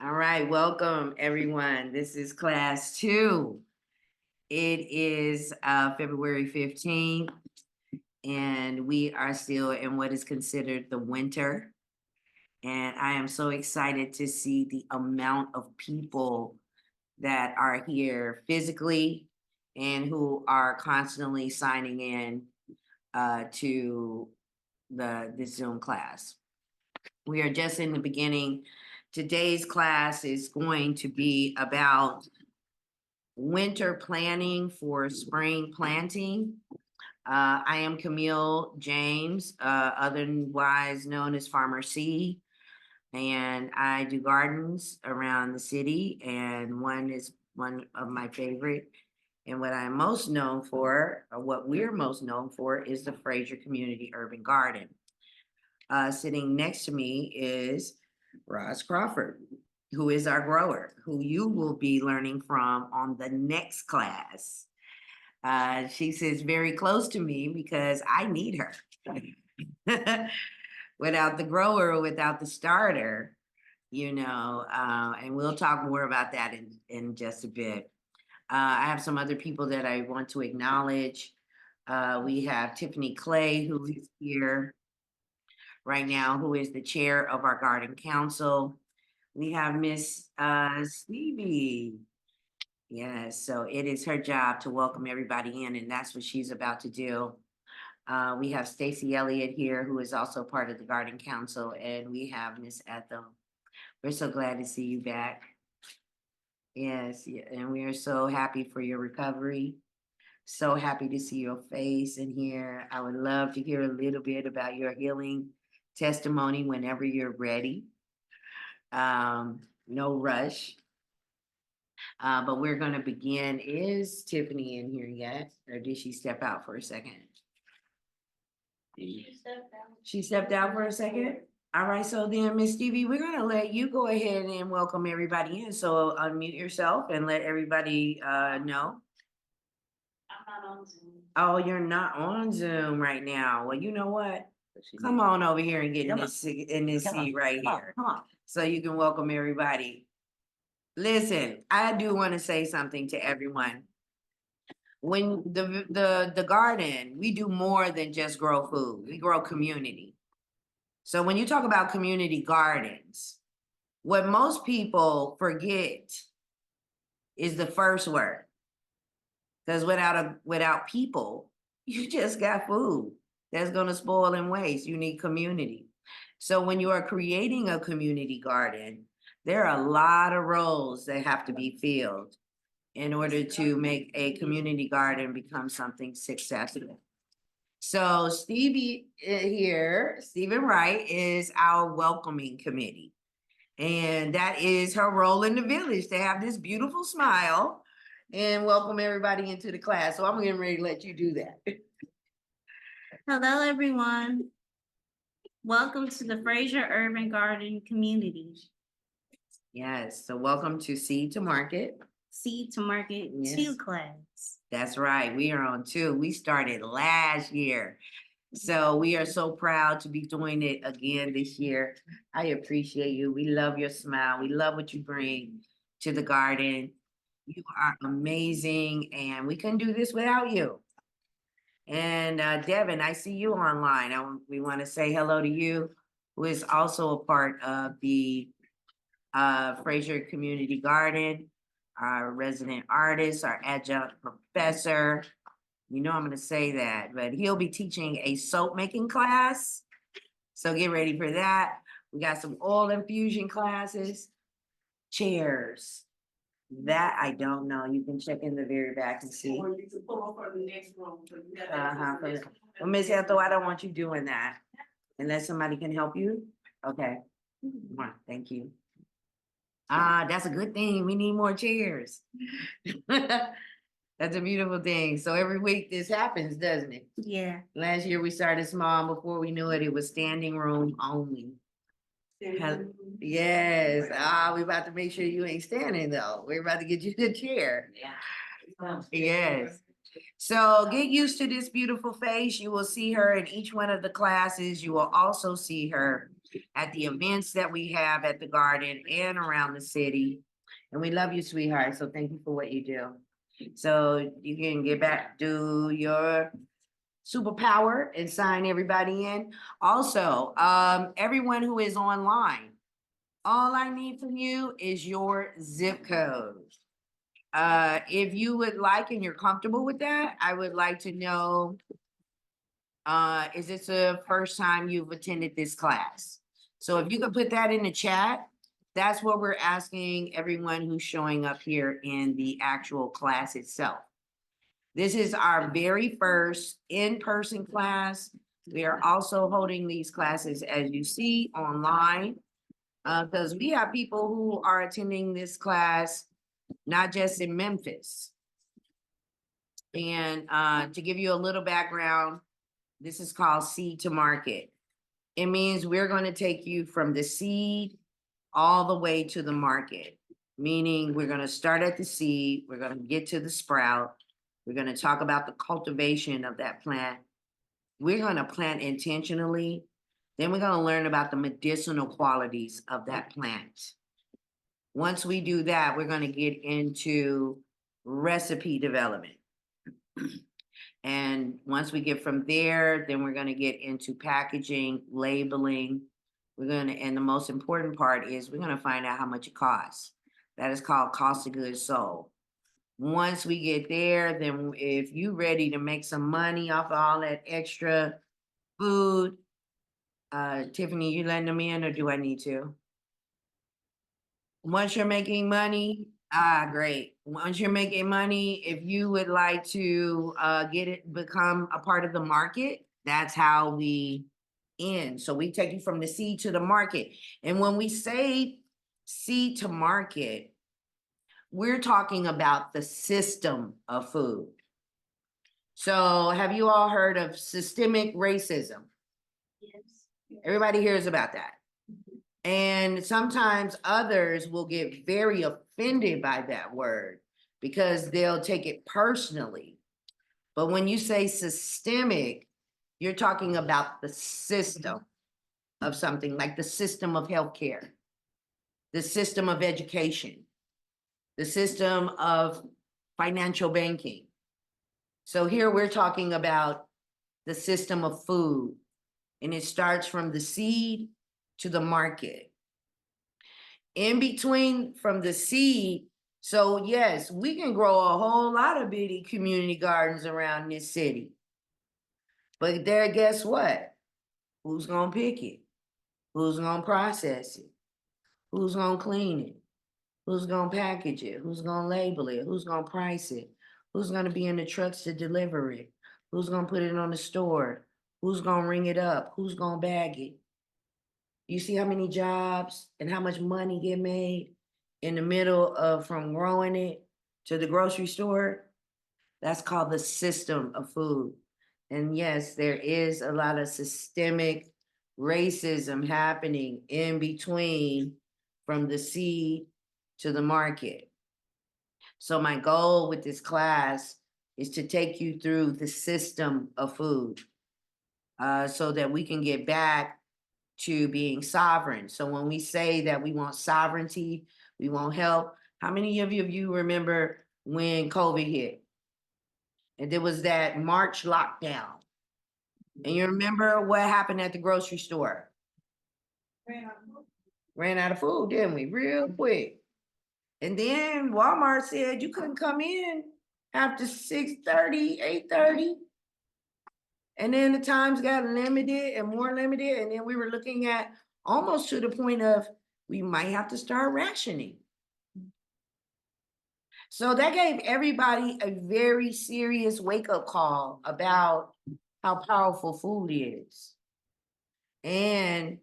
All right, welcome everyone. This is class 2. It is February 15th, and we are still in what is considered the winter. And I am so excited to see the amount of people that are here physically and who are constantly signing in to this Zoom class. We are just in the beginning. Today's class is going to be about winter planning for spring planting. I am Camille James, otherwise known as Farmer C, and I do gardens around the city, and one is one of my favorite. And what I'm most known for, or what we're most known for, is the Fraser Community Urban Garden. Sitting next to me is Roz Crawford, who is our grower, who you will be learning from on the next class. She sits very close to me because I need her. Without the grower, without the starter, and we'll talk more about that in just a bit. I have some other people that I want to acknowledge. We have Tiffany Clay, who is here right now, who is the chair of our garden council. We have Miss Stevie. Yes, so it is her job to welcome everybody in, and that's what she's about to do. We have Stacy Elliott here, who is also part of the garden council, and we have Miss Ethel. We're so glad to see you back. Yes, and we are so happy for your recovery. So happy to see your face in here. I would love to hear a little bit about your healing testimony whenever you're ready. No rush. But we're going to begin. Is Tiffany in here yet? Or did she step out for a second? She stepped out for a second? All right, so then, Miss Stevie, we're going to let you go ahead and welcome everybody in. So unmute yourself and let everybody know. I'm not on Zoom. Oh, you're not on Zoom right now. Well, you know what? Come on over here and get in this seat right here. Come on. So you can welcome everybody. Listen, I do want to say something to everyone. When the garden, we do more than just grow food. We grow community. So when you talk about community gardens, what most people forget is the first word. Because without people, you just got food that's going to spoil and waste. You need community. So when you are creating a community garden, there are a lot of roles that have to be filled in order to make a community garden become something successful. So Stevie here, Stephen Wright, is our welcoming committee. And that is her role in the village, to have this beautiful smile and welcome everybody into the class. So I'm getting ready to let you do that. Hello, everyone. Welcome to the Fraser Urban Garden Community. Yes, so welcome to Seed to Market. Seed to Market Yes. 2 class. That's right, we are on 2. We started last year. So we are so proud to be doing it again this year. I appreciate you. We love your smile. We love what you bring to the garden. You are amazing, and we couldn't do this without you. And Devin, I see you online. We want to say hello to you, who is also a part of the Fraser Community Garden, our resident artist, our adjunct professor. You know I'm going to say that, but he'll be teaching a soap making class. So get ready for that. We got some oil infusion classes, chairs. That I don't know. You can check in the very back and see. Or you can pull up for the next room. Well, Ms. Ethel, I don't want you doing that unless somebody can help you. Okay. Thank you. That's a good thing. We need more chairs. That's a beautiful thing. So every week this happens, doesn't it? Yeah. Last year we started small. Before we knew it, it was standing room only. Yes. We about to make sure you ain't standing though. We're about to get you the chair. Yeah. Yes. So get used to this beautiful face. You will see her in each one of the classes. You will also see her at the events that we have at the garden and around the city. And we love you, sweetheart, so thank you for what you do. So you can get back, do your superpower and sign everybody in. Also, everyone who is online, all I need from you is your zip code. If you would like and you're comfortable with that, I would like to know, is this the first time you've attended this class? So if you could put that in the chat, that's what we're asking everyone who's showing up here in the actual class itself. This is our very first in-person class. We are also holding these classes, as you see, online. Because we have people who are attending this class, not just in Memphis. And to give you a little background, this is called Seed to Market. It means we're going to take you from the seed all the way to the market, meaning we're going to start at the seed, we're going to get to the sprout, we're going to talk about the cultivation of that plant. We're going to plant intentionally. Then we're going to learn about the medicinal qualities of that plant. Once we do that, we're going to get into recipe development. And once we get from there, then we're going to get into packaging, labeling. And the most important part is we're going to find out how much it costs. That is called cost of goods sold. Once we get there, then if you're ready to make some money off of all that extra food, Tiffany, you letting them in or do I need to? Once you're making money, great. Once you're making money, if you would like to become a part of the market, that's how we end. So we take you from the seed to the market. And when we say seed to market, we're talking about the system of food. So have you all heard of systemic racism? Yes. Everybody hears about that. And sometimes others will get very offended by that word because they'll take it personally. But when you say systemic, you're talking about the system of something, like the system of healthcare, the system of education, the system of financial banking. So here we're talking about the system of food, and it starts from the seed to the market. In between from the seed, so yes, we can grow a whole lot of bitty community gardens around this city. But there, guess what? Who's gonna pick it? Who's gonna process it? Who's gonna clean it? Who's gonna package it? Who's gonna label it? Who's gonna price it? Who's gonna be in the trucks to deliver it? Who's gonna put it on the store? Who's gonna ring it up? Who's gonna bag it? You see how many jobs and how much money get made in the middle of from growing it to the grocery store? That's called the system of food. And yes, there is a lot of systemic racism happening in between from the seed to the market. So my goal with this class is to take you through the system of food so that we can get back to being sovereign. So when we say that we want sovereignty, we want help, how many of you remember when COVID hit? And there was that March lockdown. And you remember what happened at the grocery store? Ran out of food, didn't we? Real quick. And then Walmart said you couldn't come in after 6:30, 8:30. And then the times got limited and more limited. And then we were looking at almost to the point of we might have to start rationing. So that gave everybody a very serious wake-up call about how powerful food is and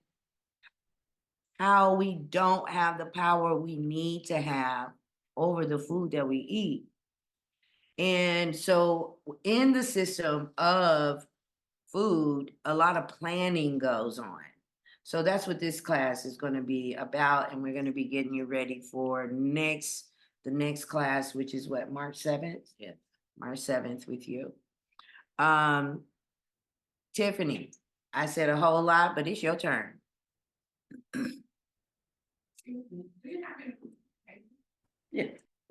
how we don't have the power we need to have over the food that we eat. And so in the system of food, a lot of planning goes on. So that's what this class is going to be about. And we're going to be getting you ready for the next class, which is what, March 7th? Yeah, March 7th with you. Tiffany, I said a whole lot, but it's your turn.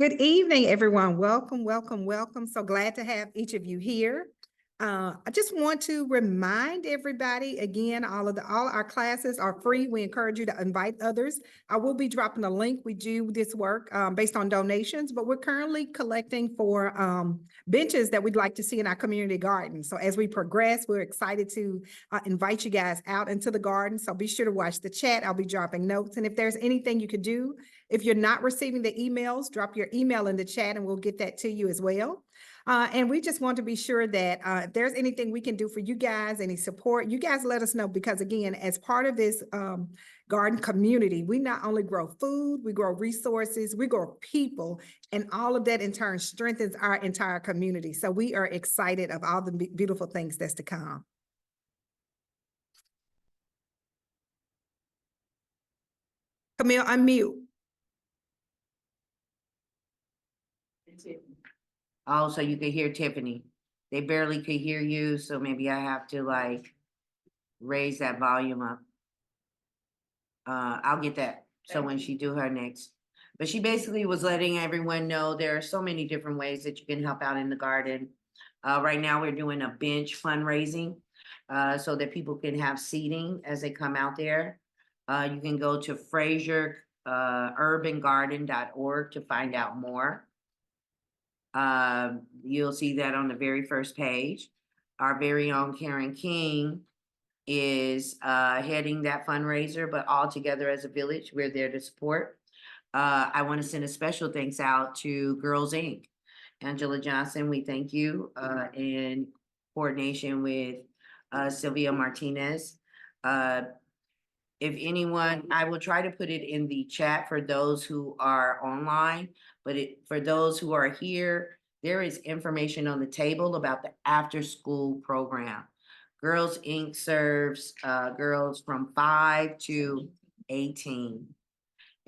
Good evening, everyone. Welcome, welcome, welcome. So glad to have each of you here. I just want to remind everybody, again, all our classes are free. We encourage you to invite others. I will be dropping a link. We do this work based on donations, but we're currently collecting for benches that we'd like to see in our community garden. So as we progress, we're excited to invite you guys out into the garden. So be sure to watch the chat. I'll be dropping notes. And if there's anything you could do, if you're not receiving the emails, drop your email in the chat and we'll get that to you as well. And we just want to be sure that if there's anything we can do for you guys, any support, you guys let us know, because again, as part of this garden community, we not only grow food, we grow resources, we grow people, and all of that in turn strengthens our entire community. So we are excited of all the beautiful things that's to come. Camille, unmute. Oh, so you could hear Tiffany. They barely could hear you, so maybe I have to like raise that volume up. I'll get that. So when she do her next. But she basically was letting everyone know there are so many different ways that you can help out in the garden. Right now, we're doing a bench fundraising so that people can have seating as they come out there. You can go to FrazierUrbanGarden.org to find out more. You'll see that on the very first page. Our very own Karen King is heading that fundraiser, but all together as a village, we're there to support. I want to send a special thanks out to Girls Inc. Angela Johnson, we thank you in coordination with Sylvia Martinez. If anyone, I will try to put it in the chat for those who are online, but for those who are here, there is information on the table about the after-school program. Girls Inc. serves girls from 5 to 18.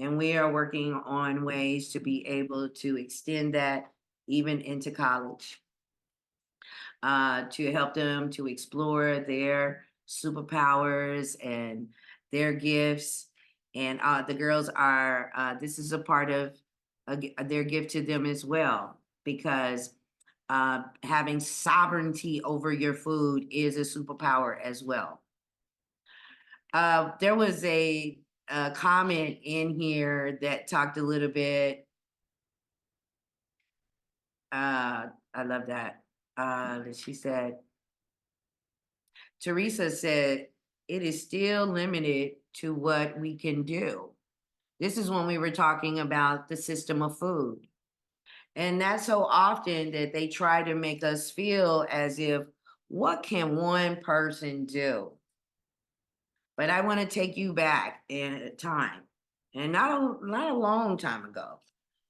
And we are working on ways to be able to extend that even into college. To help them to explore their superpowers and their gifts. And the girls are, this is a part of their gift to them as well, because having sovereignty over your food is a superpower as well. There was a comment in here that talked a little bit. I love that. She said, Teresa said, it is still limited to what we can do. This is when we were talking about the system of food. And that's so often that they try to make us feel as if, what can one person do? But I want to take you back in time, and not a long time ago.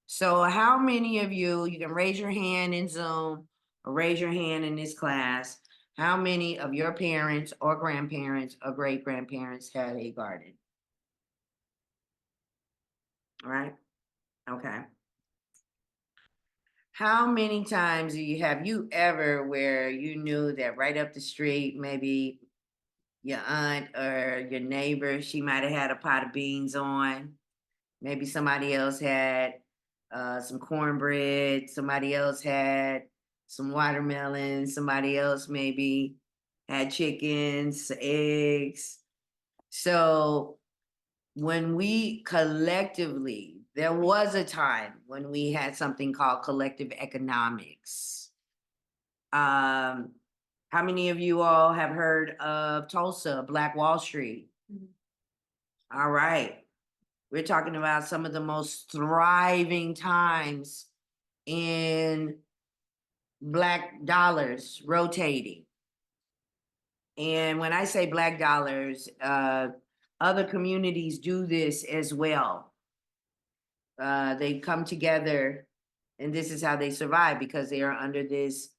So how many of you can raise your hand in Zoom or raise your hand in this class, how many of your parents or grandparents or great-grandparents had a garden? All right, okay. How many times have you ever where you knew that right up the street, maybe your aunt or your neighbor, she might have had a pot of beans on. Maybe somebody else had some cornbread. Somebody else had some watermelon. Somebody else maybe had chickens, eggs. So when we collectively, there was a time when we had something called collective economics. How many of you all have heard of Tulsa, Black Wall Street? Mm-hmm. All right. We're talking about some of the most thriving times in Black dollars rotating. And when I say Black dollars, other communities do this as well. They come together, and this is how they survive, because they are under this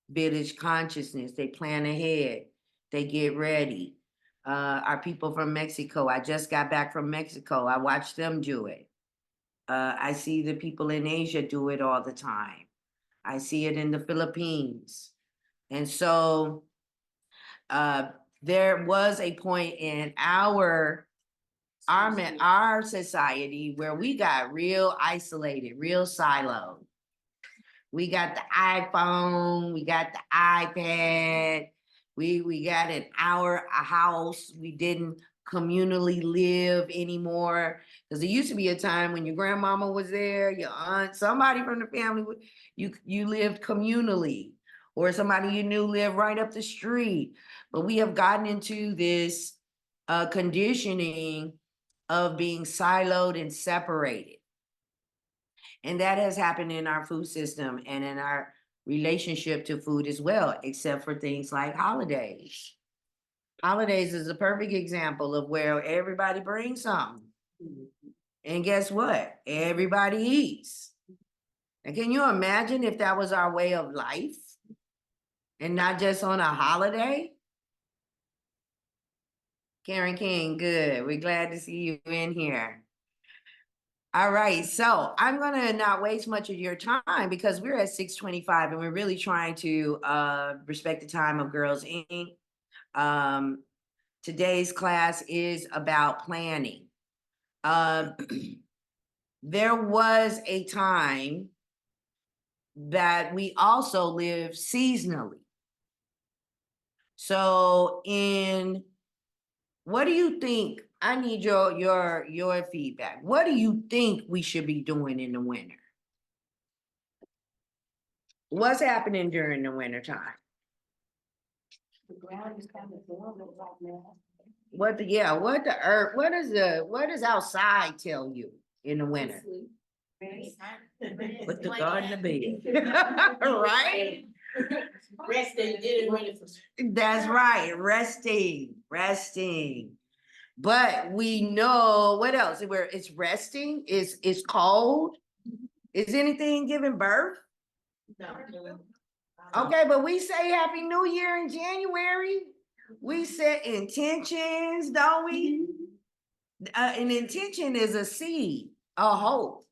village consciousness. They plan ahead, they get ready. Our people from Mexico, I just got back from Mexico. I watched them do it. I see the people in Asia do it all the time. I see it in the Philippines. And so there was a point in our our society where we got real isolated, real siloed. We got the iPhone, we got the iPad, we got a house, we didn't communally live anymore. Cause there used to be a time when your grandmama was there, your aunt, somebody from the family, you lived communally. Or somebody you knew lived right up the street. But we have gotten into this conditioning of being siloed and separated. And that has happened in our food system and in our relationship to food as well, except for things like holidays. Holidays is a perfect example of where everybody brings something. And guess what? Everybody eats. And can you imagine if that was our way of life? And not just on a holiday? Karen King, good. We're glad to see you in here. All right, so I'm gonna not waste much of your time because we're at 6:25 and we're really trying to respect the time of Girls Inc. Today's class is about planning. There was a time that we also lived seasonally. So what do you think? I need your feedback. What do you think we should be doing in the winter? What's happening during the winter time? The ground is kind of dormant right now. What does outside tell you in the winter? Put the garden to bed. Right? Resting, getting ready for. That's right, resting. But we know what else? Where it's resting, it's cold. Is anything giving birth? Okay, but we say Happy New Year in January. We set intentions, don't we? An intention is a seed, a hope.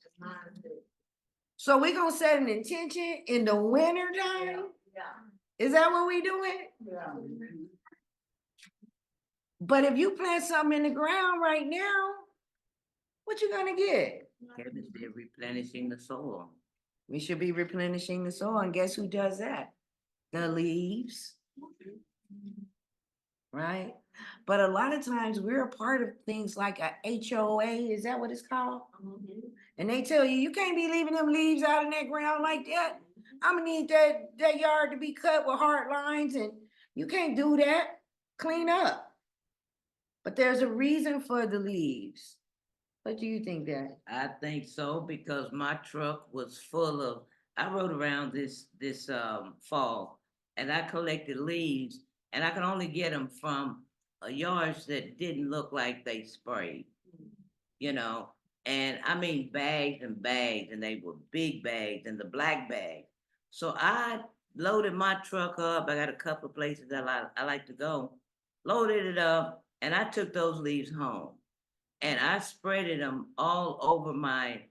So we're gonna set an intention in the winter time? Is that what we doing? But if you plant something in the ground right now, what you gonna get? They're replenishing the soil. We should be replenishing the soil, and guess who does that? The leaves. Right? But a lot of times we're a part of things like a HOA, is that what it's called? And they tell you, you can't be leaving them leaves out in that ground like that. I'm gonna need that yard to be cut with hard lines, and you can't do that. Clean up. But there's a reason for the leaves. What do you think, Dad? I think so, because my truck was full of, I rode around this fall and I collected leaves, and I could only get them from yards that didn't look like they sprayed, and I mean bags and bags, and they were big bags and the black bag. So I loaded my truck up. I got a couple of places that I like to go, loaded it up, and I took those leaves home. And I spreaded them all over my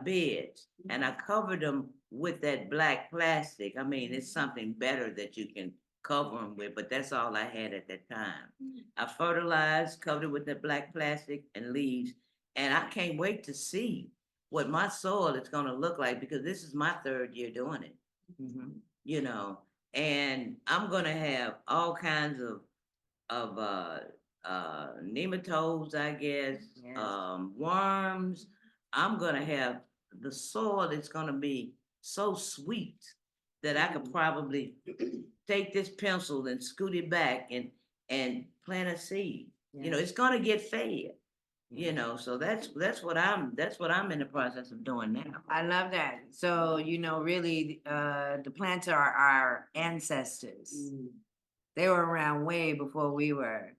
beds, and I covered them with that black plastic. I mean, it's something better that you can cover them with, but that's all I had at that time. I fertilized, covered it with that black plastic and leaves, and I can't wait to see what my soil is gonna look like, because this is my third year doing it. And I'm gonna have all kinds of nematodes, I guess, Yes. worms. I'm gonna have the soil that's gonna be so sweet that I could probably take this pencil and scoot it back and plant a seed. It's gonna get fed. So that's what I'm in the process of doing now. I love that. So, really, the plants are our ancestors. They were around way before we were.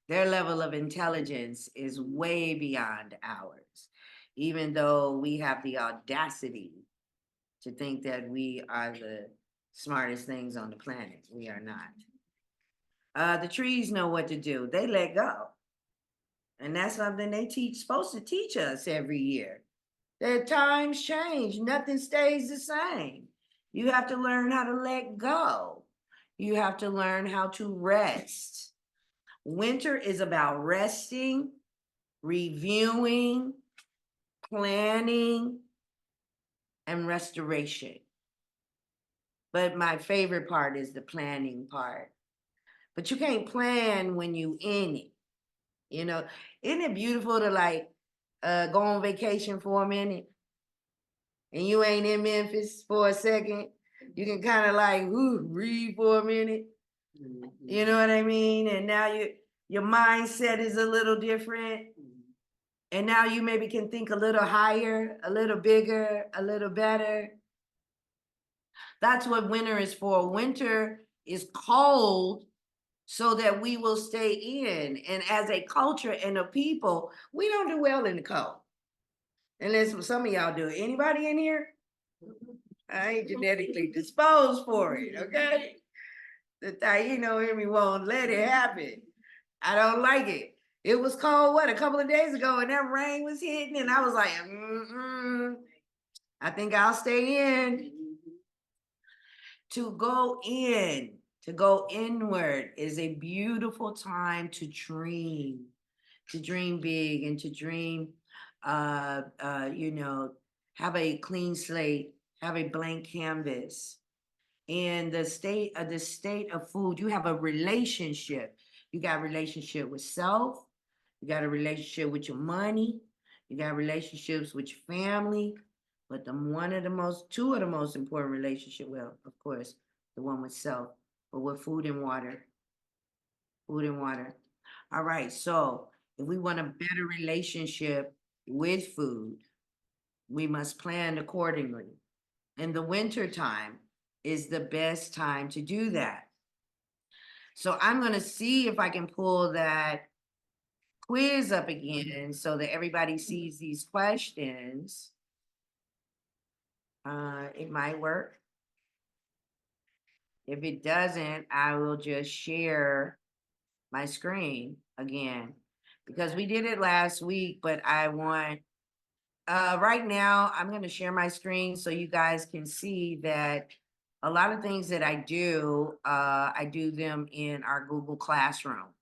Their level of intelligence is way beyond ours, even though we have the audacity to think that we are the smartest things on the planet. We are not. The trees know what to do. They let go. And that's something supposed to teach us every year. That times change, nothing stays the same. You have to learn how to let go. You have to learn how to rest. Winter is about resting reviewing, planning, and restoration. But my favorite part is the planning part. But you can't plan when you in it. You know, isn't it beautiful to like go on vacation for a minute and you ain't in Memphis for a second? You can kind of like read for a minute. You know what I mean? And now your mindset is a little different. And now you maybe can think a little higher, a little bigger, a little better. That's what winter is for. Winter is cold so that we will stay in. And as a culture and a people, we don't do well in the cold. Unless some of y'all do. Anybody in here? I ain't genetically disposed for it, okay? The Taino in me won't let it happen. I don't like it. It was cold, what, a couple of days ago, and that rain was hitting, and I was like, I think I'll stay in. To go inward is a beautiful time to dream big and to dream, you know, have a clean slate, have a blank canvas. In the state of food, you have a relationship. You got a relationship with self, you got a relationship with your money, you got relationships with your family, but two of the most important relationships, well, of course, the one with self, but with food and water. Food and water. All right, so if we want a better relationship with food, we must plan accordingly. In the winter time is the best time to do that. So I'm gonna see if I can pull that quiz up again so that everybody sees these questions. It might work. If it doesn't, I will just share my screen again because we did it last week, but I want, right now, I'm gonna share my screen so you guys can see that a lot of things that I do them in our Google Classroom.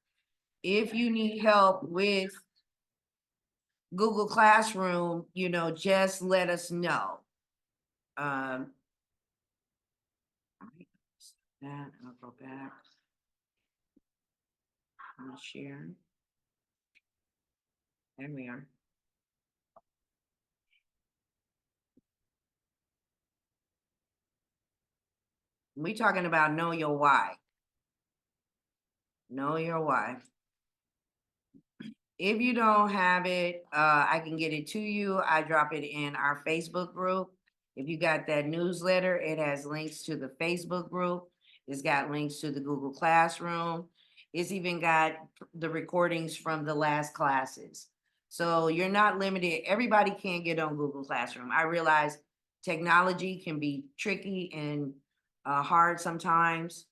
If you need help with Google Classroom, you know, just let us know. That I'll go back. I'm gonna share. There we are. We talking about know your why. Know your why. If you don't have it, I can get it to you. I drop it in our Facebook group. If you got that newsletter, it has links to the Facebook group. It's got links to the Google Classroom. It's even got the recordings from the last classes. So you're not limited. Everybody can't get on Google Classroom. I realize technology can be tricky and hard sometimes.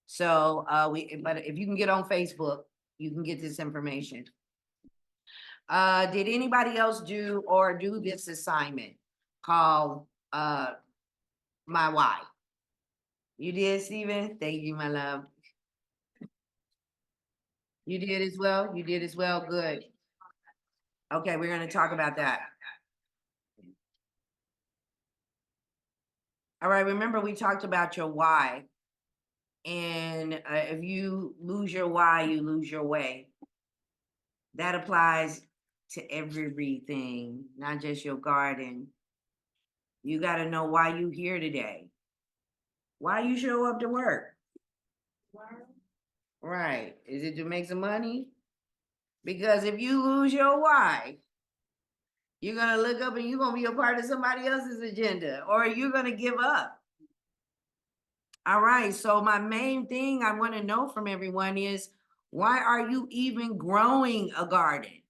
So but if you can get on Facebook, you can get this information. Did anybody else do this assignment called My Why? You did, Stephen? Thank you, my love. You did as well? You did as well? Good. Okay, we're gonna talk about that. All right, remember we talked about your why. And if you lose your why, you lose your way. That applies to everything, not just your garden. You got to know why you here today. Why you show up to work? Right. Is it to make some money? Because if you lose your why, you're going to look up and you're going to be a part of somebody else's agenda, or you're going to give up. All right. So my main thing I want to know from everyone is, why are you even growing a garden?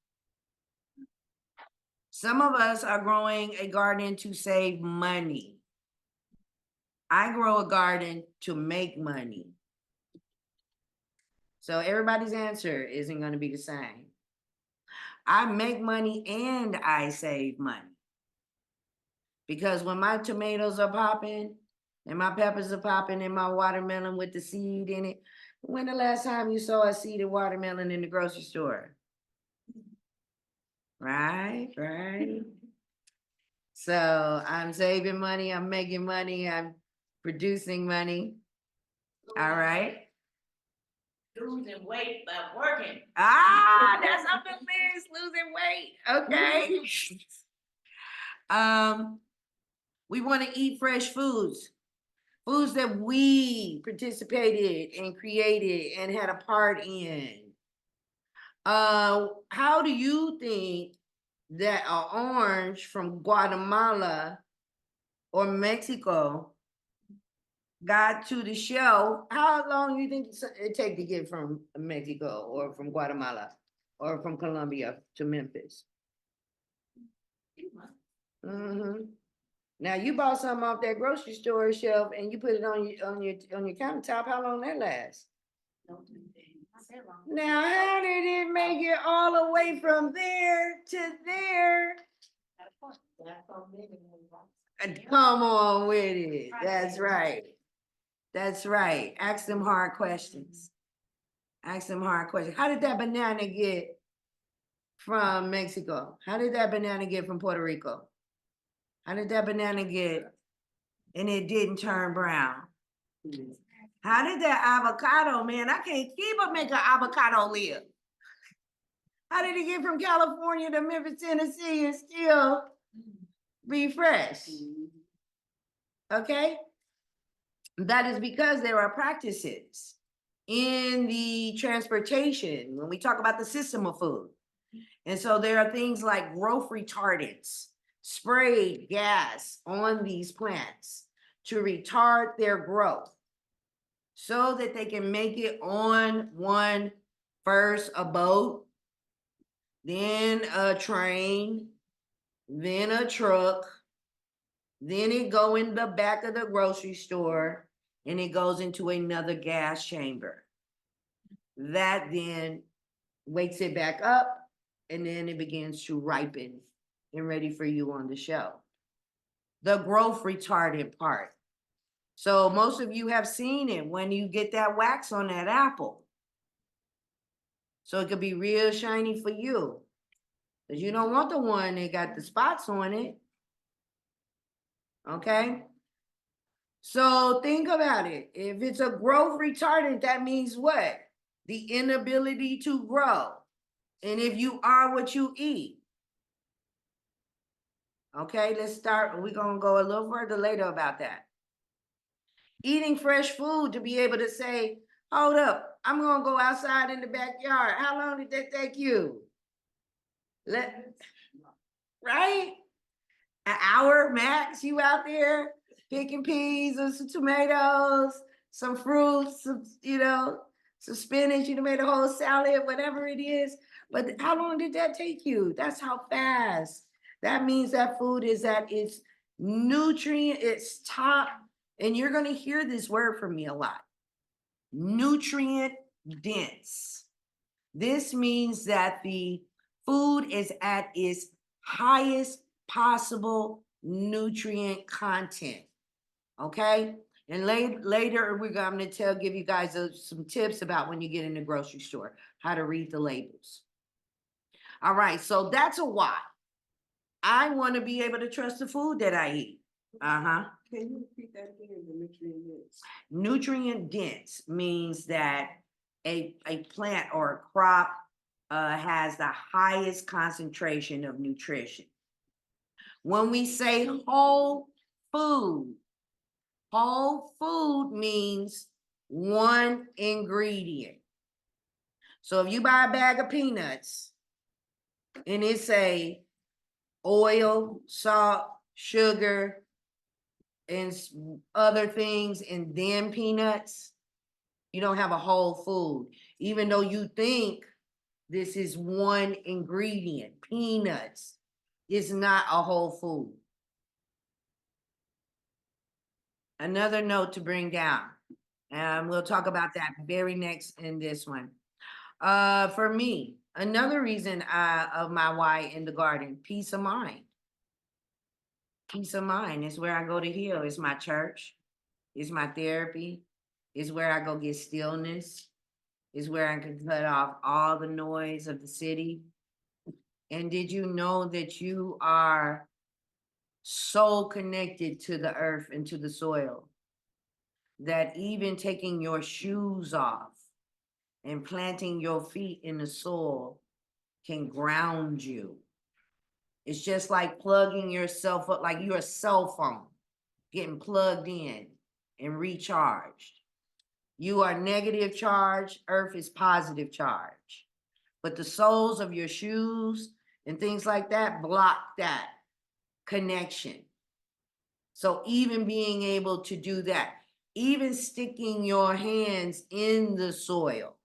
Some of us are growing a garden to save money. I grow a garden to make money. So everybody's answer isn't going to be the same. I make money and I save money. Because when my tomatoes are popping and my peppers are popping and my watermelon with the seed in it, when the last time you saw a seeded watermelon in the grocery store? Right, right. So I'm saving money, I'm making money, I'm producing money. All right. Losing weight by working. Ah, that's up the list, losing weight, okay. We want to eat fresh foods, foods that we participated and created and had a part in. How do you think that an orange from Guatemala or Mexico got to the show? How long do you think it take to get from Mexico or from Guatemala or from Colombia to Memphis? Mm-hmm. Now you bought something off that grocery store shelf and you put it on your countertop. How long that last? Not that long. Now, how did it make it all the way from there to there? That's all living in the box. And come on with it. That's right. That's right. Ask them hard questions. Ask them hard questions. How did that banana get from Mexico? How did that banana get from Puerto Rico? How did that banana get and it didn't turn brown? How did that avocado, man? I can't keep up make an avocado live. How did it get from California to Memphis, Tennessee and still be fresh? Okay? That is because there are practices in the transportation when we talk about the system of food. And so there are things like growth retardants, sprayed gas on these plants to retard their growth so that they can make it on one, first a boat, then a train, then a truck, then it go in the back of the grocery store and it goes into another gas chamber. That then wakes it back up and then it begins to ripen and ready for you on the shelf. The growth retardant part. So most of you have seen it when you get that wax on that apple. So it could be real shiny for you. Because you don't want the one that got the spots on it. Okay? So think about it. If it's a growth retardant, that means what? The inability to grow. And if you are what you eat. Okay, let's start. We're going to go a little further later about that. Eating fresh food to be able to say, hold up, I'm going to go outside in the backyard. How long did that take you? Right? An hour max, you out there picking peas or some tomatoes, some fruits, some spinach, you made a whole salad, whatever it is. But how long did that take you? That's how fast. That means that food is at its nutrient, its top, and you're gonna hear this word from me a lot. Nutrient dense. This means that the food is at its highest possible nutrient content. Okay? And later we're going to give you guys some tips about when you get in the grocery store, how to read the labels. All right, so that's a why. I want to be able to trust the food that I eat. Uh-huh. Can you repeat that again, the nutrient dense? Nutrient dense means that a plant or a crop has the highest concentration of nutrition. When we say whole food means one ingredient. So if you buy a bag of peanuts and it say oil, salt, sugar, and other things, and then peanuts, you don't have a whole food, even though you think this is one ingredient. Peanuts is not a whole food. Another note to bring down, and we'll talk about that very next in this one. For me, another reason of my why in the garden, peace of mind. Peace of mind is where I go to heal. It's my church. It's my therapy. It's where I go get stillness. It's where I can cut off all the noise of the city. And did you know that you are so connected to the earth and to the soil that even taking your shoes off and planting your feet in the soil can ground you? It's just like plugging yourself up, like you're a cell phone, getting plugged in and recharged. You are negative charge, earth is positive charge. But the soles of your shoes and things like that block that connection. So even being able to do that, even sticking your hands in the soil,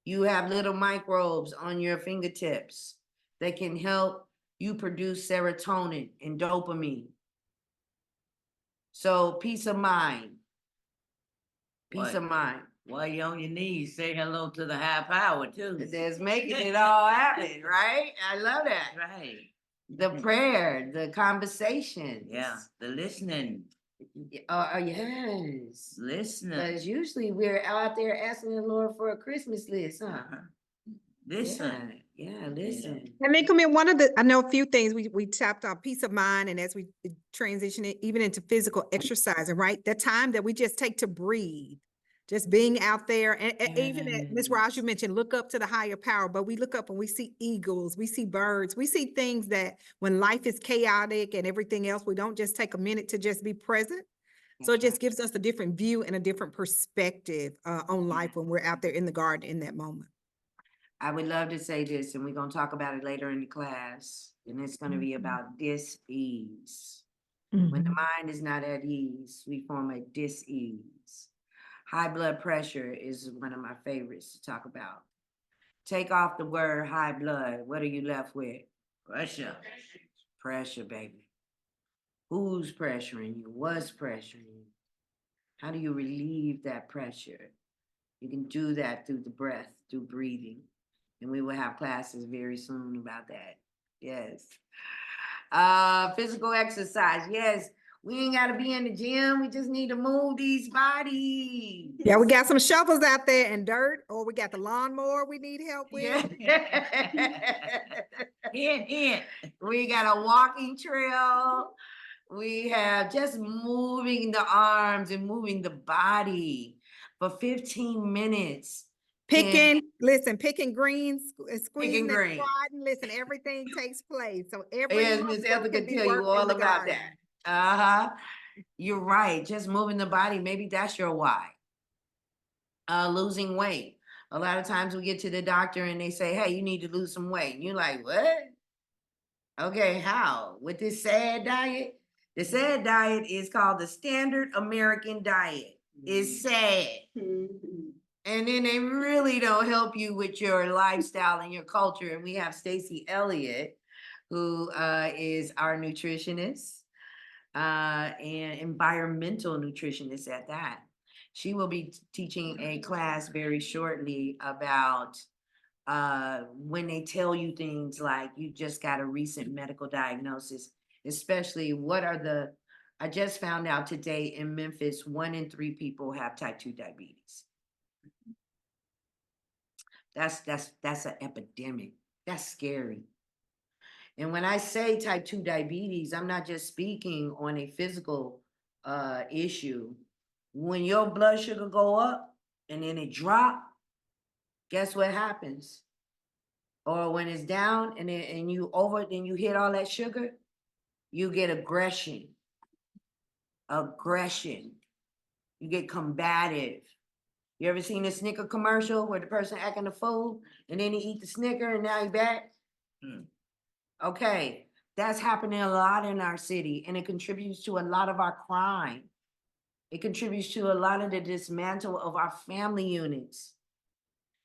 you have little microbes on your fingertips that can help you produce serotonin and dopamine. So peace of mind. Peace of What? mind. While you're on your knees, say hello to the high power too. That's making it all happen, right? I love that. Right. The prayer, the conversations. Yeah, the listening, Yes. listening. Because usually we're out there asking the Lord for a Christmas list, huh? Listen. Yeah, listen. And then come in, I know a few things we tapped on peace of mind, and as we transition it even into physical exercising, right? The time that we just take to breathe, just being out there, and even Ms. Ross, you mentioned look up to the higher power, but we look up and we see eagles, we see birds, we see things that when life is chaotic and everything else, we don't just take a minute to just be present. So it That's just gives us a different view and a different perspective on life when we're out there in the garden in that moment. I would love to say this, and we're gonna talk about it later in the class, and it's gonna be about dis-ease. When the mind is not at ease, we form a dis-ease. High blood pressure is one of my favorites to talk about. Take off the word high blood, what are you left with? Pressure. Pressure, baby. Who's pressuring you? What's pressuring you? How do you relieve that pressure? You can do that through the breath, through breathing. And we will have classes very soon about that. Yes. Physical exercise. Yes. We ain't gotta be in the gym. We just need to move these bodies. Yeah, we got some shovels out there and dirt, or we got the lawnmower we need help with. Yeah. In. We got a walking trail. We have just moving the arms and moving the body for 15 minutes. Picking greens, squeezing and green. squatting, listen, everything takes place. So every Yes, Miss muscle Elder can could be tell you worked in all the about garden. that. Uh-huh. You're right. Just moving the body. Maybe that's your why. Losing weight. A lot of times we get to the doctor and they say, hey, you need to lose some weight. And you're like, what? Okay, how? With this SAD diet? The SAD diet is called the Standard American Diet. It's sad. And then they really don't help you with your lifestyle and your culture. And we have Stacey Elliott, who is our nutritionist and environmental nutritionist at that. She will be teaching a class very shortly about when they tell you things like you just got a recent medical diagnosis, especially I just found out today in Memphis, 1 in 3 people have type 2 diabetes. That's an epidemic. That's scary. And when I say type 2 diabetes, I'm not just speaking on a physical issue. When your blood sugar go up and then it drop, guess what happens? Or when it's down and then you hit all that sugar, you get aggression. You get combative. You ever seen a Snicker commercial where the person acting a fool and then he eat the Snicker and now he back? Okay, that's happening a lot in our city and it contributes to a lot of our crime. It contributes to a lot of the dismantle of our family units.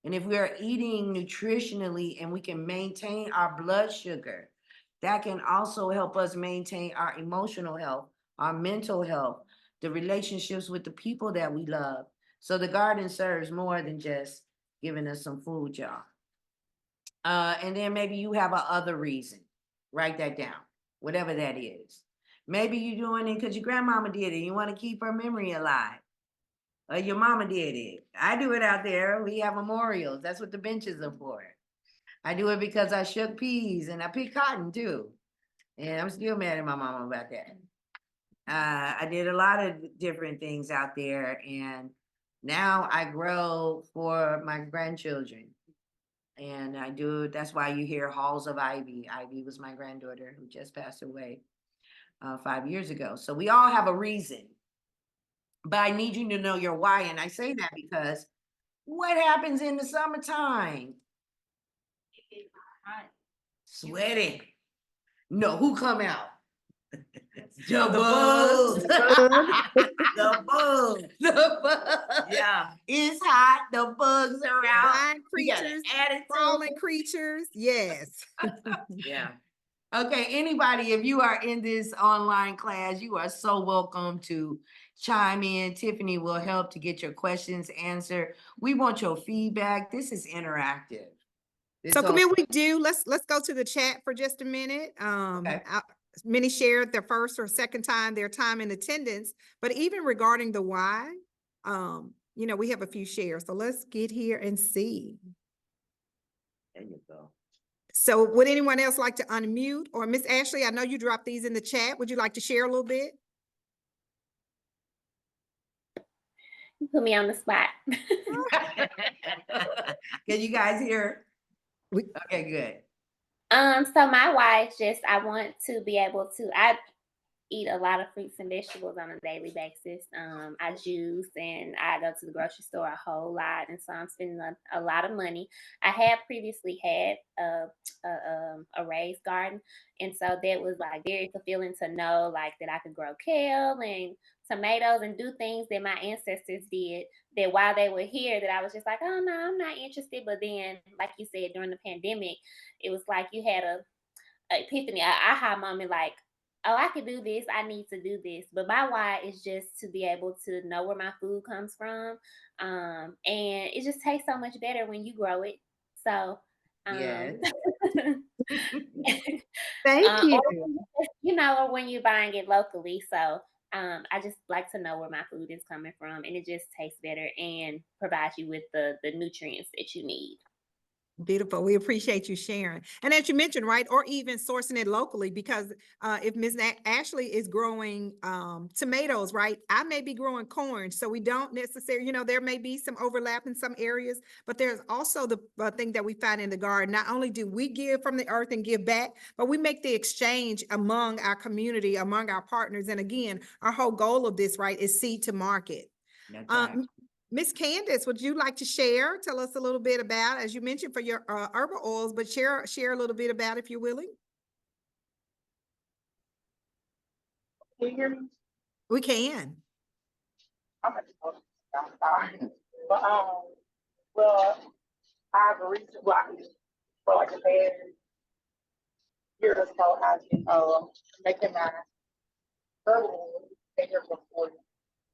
And if we are eating nutritionally and we can maintain our blood sugar, that can also help us maintain our emotional health, our mental health, the relationships with the people that we love. So the garden serves more than just giving us some food, y'all. And then maybe you have a other reason. Write that down, whatever that is. Maybe you're doing it because your grandmama did it. You want to keep her memory alive. Your mama did it. I do it out there. We have memorials. That's what the benches are for. I do it because I shook peas and I picked cotton too. And I'm still mad at my mama about that. I did a lot of different things out there and now I grow for my grandchildren. And that's why you hear Halls of Ivy. Ivy was my granddaughter who just passed away 5 years ago. So we all have a reason. But I need you to know your why. And I say that because what happens in the summertime? Sweating. No, who come out? The bugs. The bugs. The bugs. Yeah. It's hot. The bugs are out. Flying We got an creatures, attitude. crawling creatures, yes. Yeah. Okay, anybody, if you are in this online class, you are so welcome to chime in. Tiffany will help to get your questions answered. We want your feedback. This is interactive. So This come here, whole- let's go to the chat for just a minute. Okay. Many shared their first or second time, their time in attendance, but even regarding the why, we have a few shares. So let's get here and see. There you go. So would anyone else like to unmute? Or Miss Ashley, I know you dropped these in the chat. Would you like to share a little bit? You put me on the spot. Can you guys hear? We- Okay, good. So my why is just I want to be able to I eat a lot of fruits and vegetables on a daily basis. I juice and I go to the grocery store a whole lot, and so I'm spending a lot of money. I had previously had a raised garden, and so that was like very fulfilling to know like that I could grow kale and tomatoes and do things that my ancestors did. That while they were here, that I was just like, oh no, I'm not interested. But then, like you said, during the pandemic, it was like you had a epiphany, a aha moment, like, oh, I could do this. I need to do this. But my why is just to be able to know where my food comes from. And it just tastes so much better when you grow it. So, Yes. Thank you. or when you're buying it locally. So, I just like to know where my food is coming from, and it just tastes better and provides you with the nutrients that you need. Beautiful. We appreciate you sharing. And as you mentioned, right, or even sourcing it locally, because if Ms. Ashley is growing tomatoes, right, I may be growing corn. So we don't necessarily, there may be some overlap in some areas, but there's also the thing that we find in the garden. Not only do we give from the earth and give back, but we make the exchange among our community, among our partners. And again, our whole goal of this, right, is seed to market. That's right. Miss Candace, would you like to share? Tell us a little bit about, as you mentioned, for your herbal oils, but share a little bit about if you're willing. Can you hear me? We can. I'm gonna go. I'm sorry. But well, I have a reason. Well, for like a bad year or so, I've been making my herbal oil. Been here for 40,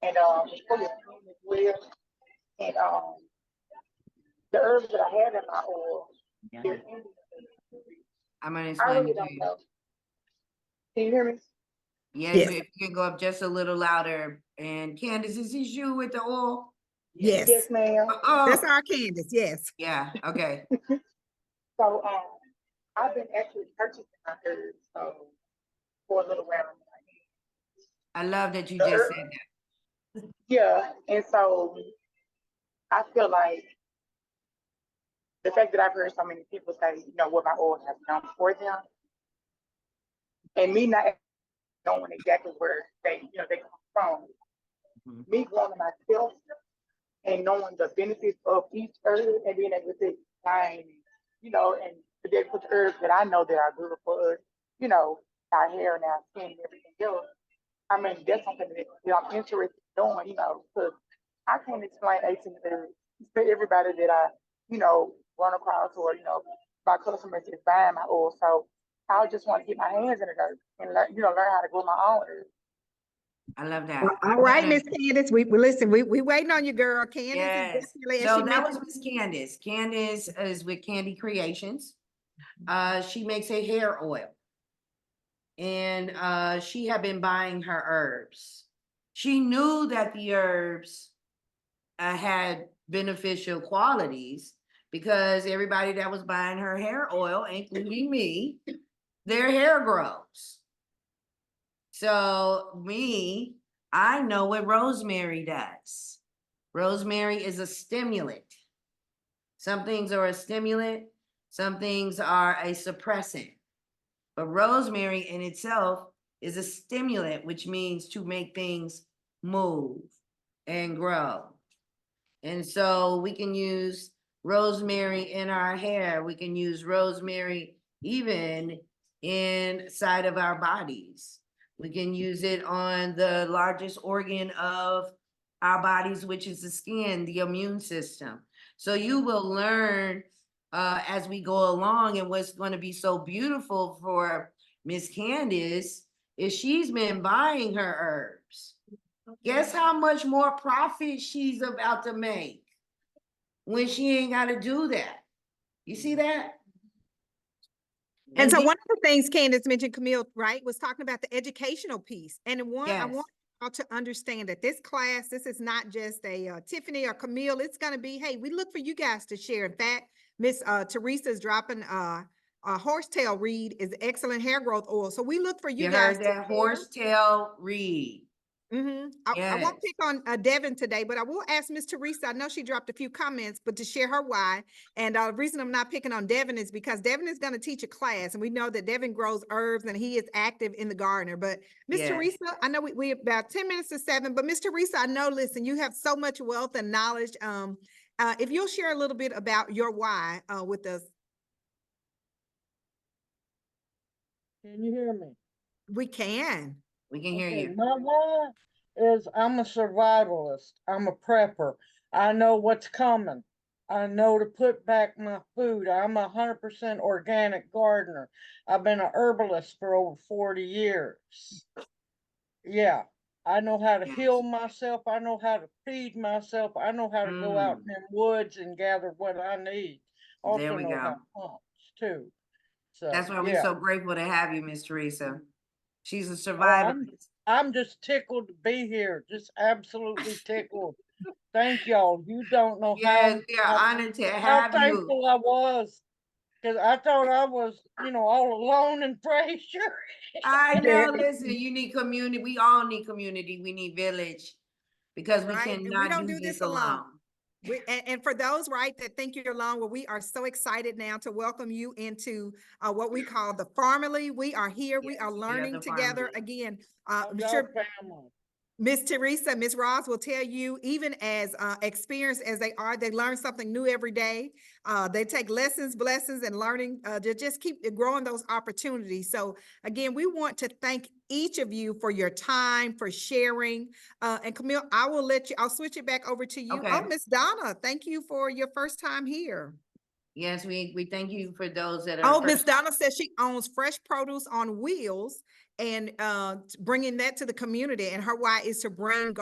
and it's fully clean as well. And the herbs that I have in my oil, Yeah. they're Indian. I'm gonna I explain really it to don't you. know. Can you hear me? Yeah, Yes. if you can go up just a little louder. And Candace, is this you with the oil? Yes. Yes, ma'am. That's Oh, our Candace. Yes. yeah, okay. So I've been actually purchasing my herbs for a little while. I love that you The just herb- said that. Yeah, and so I feel like the fact that I've heard so many people say, what my oil has done for them, and me not knowing exactly where they come from, Mhm. me growing myself and knowing the benefits of each herb and being able to find, and to be able to put the herbs that I know that are good for us, our hair and our skin and everything else. I mean, that's something that I'm interested in doing, because I can't explain 18 herbs to everybody that I, run across or, my customers is buying my oil. So I just want to get my hands in the dirt and learn how to grow my own herbs. I love that. All I'm right, gonna- Miss Candace, we listen, we waiting on you, girl. Candace Yes. is definitely, as So she that was mentioned. Miss Candace. Candace is with Candy Creations. She makes a hair oil. And she had been buying her herbs. She knew that the herbs had beneficial qualities because everybody that was buying her hair oil, including me, their hair grows. So me, I know what rosemary does. Rosemary is a stimulant. Some things are a stimulant, some things are a suppressant. But rosemary in itself is a stimulant, which means to make things move and grow. And so we can use rosemary in our hair. We can use rosemary even inside of our bodies. We can use it on the largest organ of our bodies, which is the skin, the immune system. So you will learn as we go along, and what's going to be so beautiful for Miss Candace is she's been buying her herbs. Guess how much more profit she's about to make when she ain't got to do that. You see that? And so then- one of the things Candace mentioned, Camille, right, was talking about the educational piece. And I Yes. want y'all to understand that this class, this is not just a Tiffany or Camille. It's going to be, hey, we look for you guys to share. In fact, Miss Teresa is dropping horsetail reed is excellent hair growth oil. So we look for you You guys heard to that share. horsetail reed. I won't Yes. pick on Devin today, but I will ask Miss Teresa. I know she dropped a few comments, but to share her why. And the reason I'm not picking on Devin is because Devin is going to teach a class, and we know that Devin grows herbs and he is active in the gardener. But Miss Yes. Teresa, I know we about 10 minutes to 7, but Miss Teresa, I know, listen, you have so much wealth and knowledge. If you'll share a little bit about your why with us, Can you hear me? we can. We can hear Okay, you. my why is I'm a survivalist. I'm a prepper. I know what's coming. I know to put back my food. I'm 100% organic gardener. I've been a herbalist for over 40 years. Yeah, I know how to Yes. heal myself. I know how to feed myself. I know how to go out in them woods and gather what I need. There Also we know go. how to hunt too. So That's why we're yeah. so grateful to have you, Miss Teresa. She's a Oh, survivalist. I'm just tickled to be here. Just absolutely tickled. Thank y'all. You don't know Yes, we are how honored to have you. thankful I was. Cause I thought I was, all alone in Fraser. I know, listen, you need community. We all need community. We need village because we Right, and we cannot don't do do this this alone. alone. And for those, right, that think you're alone, well, we are so excited now to welcome you into what we call the Farmily. We are here. We Yes, are we are learning the together. Farmily. Again, Y'all I'm sure family. Miss Teresa, Miss Ross will tell you, even as experienced as they are, they learn something new every day. They take lessons, blessings, and learning to just keep growing those opportunities. So again, we want to thank each of you for your time, for sharing. And Camille, I'll switch it back over to you. Okay. Oh, Miss Donna, thank you for your first time here. Yes, we thank you for those that are. Oh, Miss Donna says she owns Fresh Produce on Wheels and bringing that to the community. And her why is to bring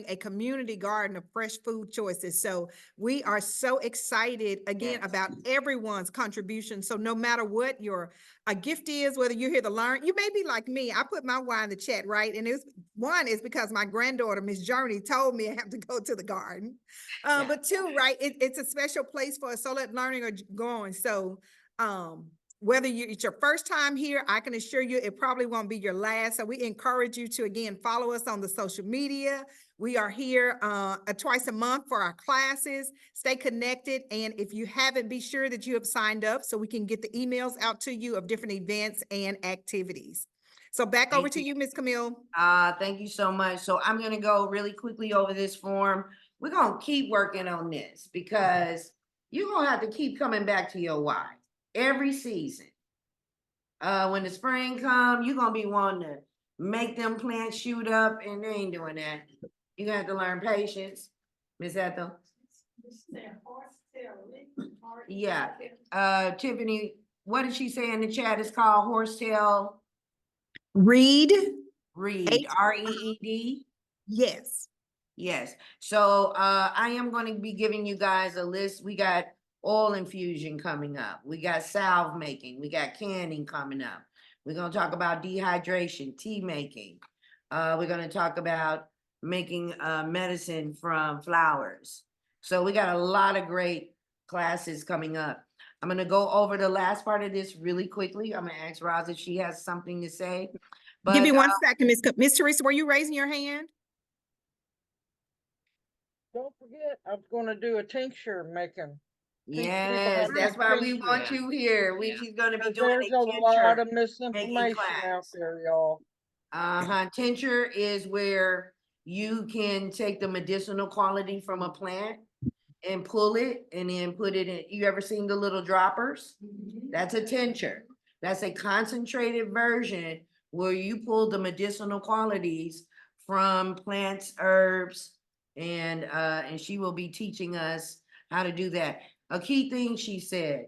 a community garden of fresh food choices. So we are so excited again Yes. about everyone's contribution. So no matter what your gift is, whether you're here to learn, you may be like me. I put my why in the chat, right? And one is because my granddaughter, Miss Journey, told me I have to go to the garden. Yeah. But two, right, it's a special place for us. So let learning are going. So whether it's your first time here, I can assure you it probably won't be your last. So we encourage you to, again, follow us on the social media. We are here twice a month for our classes. Stay connected. And if you haven't, be sure that you have signed up so we can get the emails out to you of different events and activities. So back over to you, Ms. Camille. Thank you so much. So I'm gonna go really quickly over this form. We're gonna keep working on this because you're gonna have to keep coming back to your why every season. When the spring come, you're gonna be wanting to make them plants shoot up, and they ain't doing that. You're gonna have to learn patience, Miss Ethel. Yeah, Tiffany, what did she say in the chat? It's called horsetail Read. reed, R-E-E-D. Yes. Yes, so I am going to be giving you guys a list. We got oil infusion coming up. We got salve making. We got canning coming up. We're going to talk about dehydration, tea making. We're going to talk about making medicine from flowers. So we got a lot of great classes coming up. I'm gonna go over the last part of this really quickly. I'm gonna ask Roz if she has something to say. Give But me 1 second, Miss Teresa, were you raising your hand? Don't forget, I was gonna do a tincture making. teach people how yes, to that's make why we tinctures. want you here. We, Yeah. she's gonna be 'Cause doing there's a a lot tincture. of misinformation out class. there, y'all. Tincture is where you can take the medicinal quality from a plant and pull it and then put it in. You ever seen the little droppers? That's a tincture. That's a concentrated version where you pull the medicinal qualities from plants, herbs, and she will be teaching us how to do that. A key thing she said,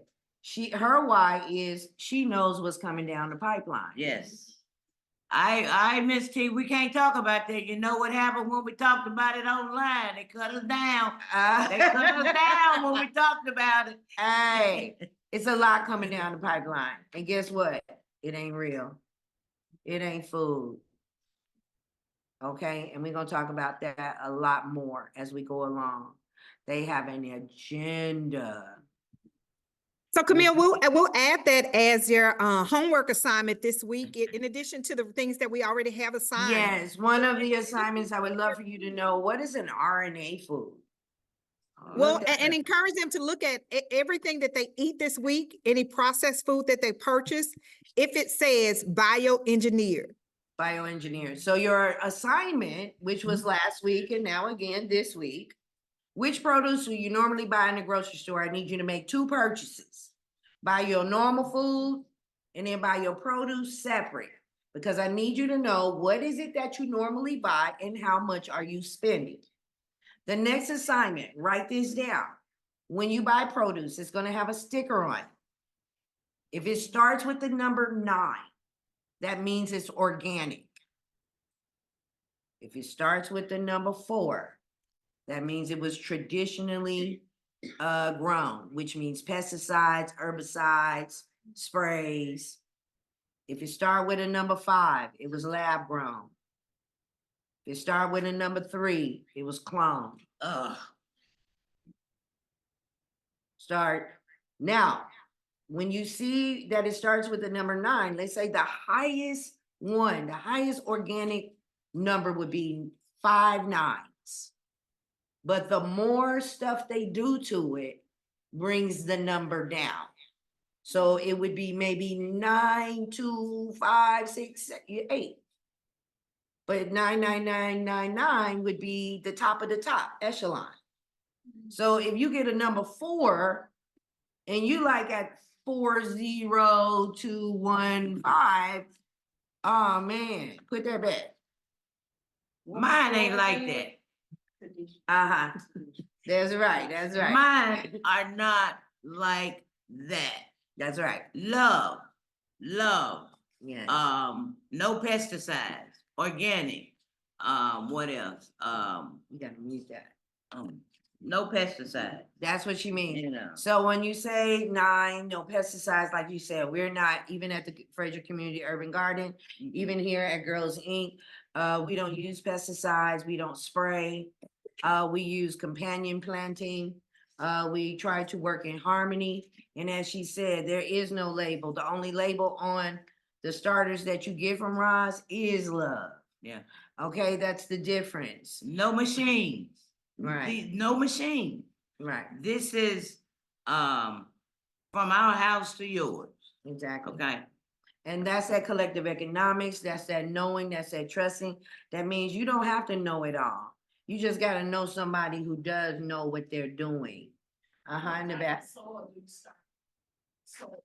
her why is she knows what's coming down the pipeline. Yes. Miss T, we can't talk about that. You know what happened when we talked about it online? They cut us down. They cut us down when we talked about it. Hey, it's a lot coming down the pipeline. And guess what? It ain't real. It ain't food. Okay, and we're gonna talk about that a lot more as we go along. They have an agenda. So Camille, we'll add that as your homework assignment this week, in addition to the things that we already have assigned. Yes, one of the assignments I would love for you to know, what is an RNA food? Well, Look at and it. encourage them to look at everything that they eat this week, any processed food that they purchase, if it says bioengineered. Bioengineer. So your assignment, which was last week and now again this week, which produce do you normally buy in the grocery store? I need you to make 2 purchases. Buy your normal food and then buy your produce separate. Because I need you to know what is it that you normally buy and how much are you spending. The next assignment, write this down. When you buy produce, it's gonna have a sticker on it. If it starts with the number 9, that means it's organic. If it starts with the number 4, that means it was traditionally grown, which means pesticides, herbicides, sprays. If you start with a number 5, it was lab grown. If you start with a number 3, it was cloned. Ugh. Start now. When you see that it starts with the number 9, let's say the highest one, the highest organic number would be 5 9s. But the more stuff they do to it brings the number down. So it would be maybe 9 2 5 6 8. But 99999 would be the top of the top echelon. So if you get a number 4 and you like at 40215, oh man, put that back. Mine ain't like that. Uh-huh. That's right. That's right. Mine are not like that. That's right. Love. Yeah. No pesticides, organic. What else? You gotta mute that. No pesticides, That's what she means. you know. So when you say 9, no pesticides, like you said, we're not, even at the Fraser Community Urban Garden, even here at Girls Inc., we don't use pesticides, we don't spray. We use companion planting. We try to work in harmony. And as she said, there is no label. The only label on the starters that you get from Roz is love. Yeah. Okay, that's the difference. No machines. Right. No machine. Right, This is, from our house to yours, exactly. okay? And that's that collective economics, that's that knowing, that's that trusting. That means you don't have to know it all. You just gotta know somebody who does know what they're doing. In the back.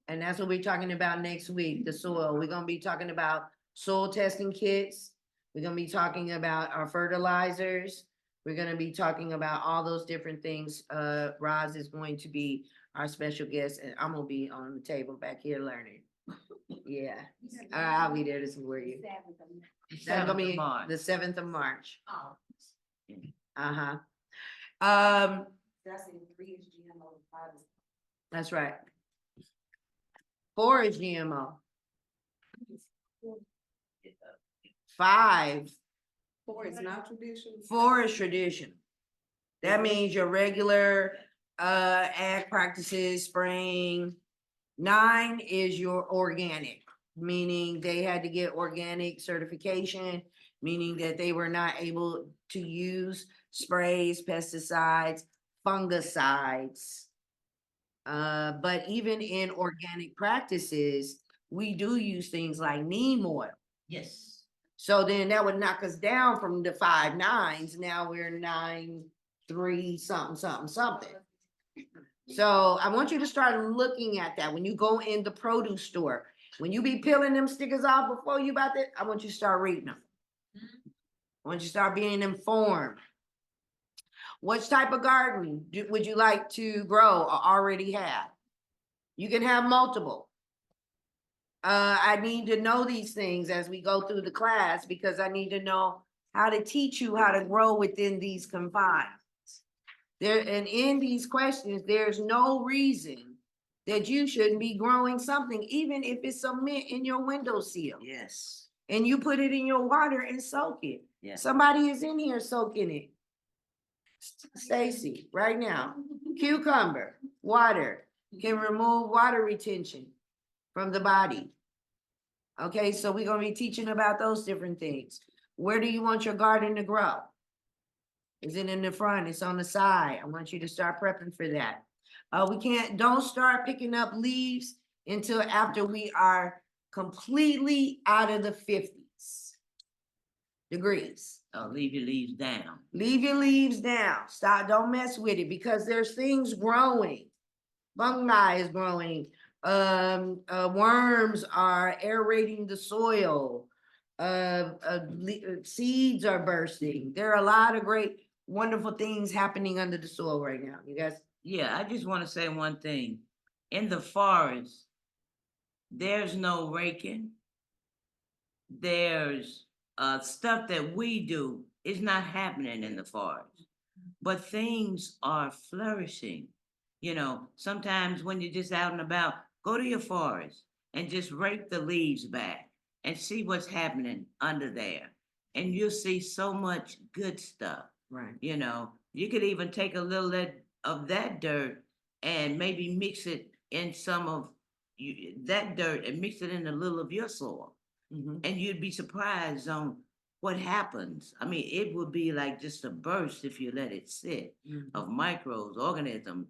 And that's what we're talking about next week, the soil. We're gonna be talking about soil testing kits. We're gonna be talking about our fertilizers. We're gonna be talking about all those different things. Roz is going to be our special guest, and I'm gonna be on the table back here learning. Yeah, I'll be there to support you. That's gonna 7th of be March. the 7th of March. Uh-huh. That's right. 4 is GMO. 5. 4 is not tradition. 4 is tradition. That means your regular ag practices, spraying. 9 is your organic, meaning they had to get organic certification, meaning that they were not able to use sprays, pesticides, fungicides. But even in organic practices, we do use things like neem oil. Yes. So then that would knock us down from the 5 9s. Now we're 9 3 something, something, something. So I want you to start looking at that when you go in the produce store. When you be peeling them stickers off before you about that, I want you to start reading them. I want you to start being informed. Which type of garden would you like to grow or already have? You can have multiple. I need to know these things as we go through the class because I need to know how to teach you how to grow within these confines. There, and in these questions, there's no reason that you shouldn't be growing something, even if it's cement in your windowsill. Yes. And you put it in your water and soak it. Yeah. Somebody is in here soaking it. Stacy, right now, cucumber, water can remove water retention from the body. Okay, so we're gonna be teaching about those different things. Where do you want your garden to grow? Is it in the front? It's on the side. I want you to start prepping for that. Don't start picking up leaves until after we are completely out of the 50s degrees. Leave your leaves down. Leave your leaves down. Stop, don't mess with it because there's things growing. Fungi is growing. Worms are aerating the soil. Seeds are bursting. There are a lot of great, wonderful things happening under the soil right now. You guys, Yeah, I just want to say one thing. In the forest, there's no raking. There's stuff that we do is not happening in the forest, but things are flourishing. You know, sometimes when you're just out and about, go to your forest and just rake the leaves back and see what's happening under there. And you'll see so much good stuff. right? You know, you could even take a little of that dirt and maybe mix it in some of that dirt and mix it in a little of your soil. Mhm. And you'd be surprised on what happens. I mean, it would be like just a burst if you let it sit Mhm. of microbes, organisms,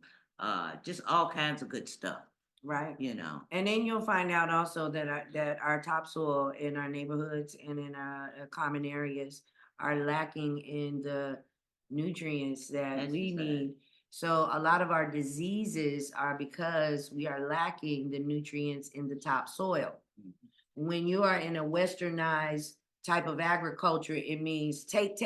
just all kinds of good stuff, Right. you know. And then you'll find out also that our topsoil in our neighborhoods and in our common areas are lacking in the nutrients that we Pesticides. need. So a lot of our diseases are because we are lacking the nutrients in the topsoil. When you are in a westernized type of agriculture, it means take.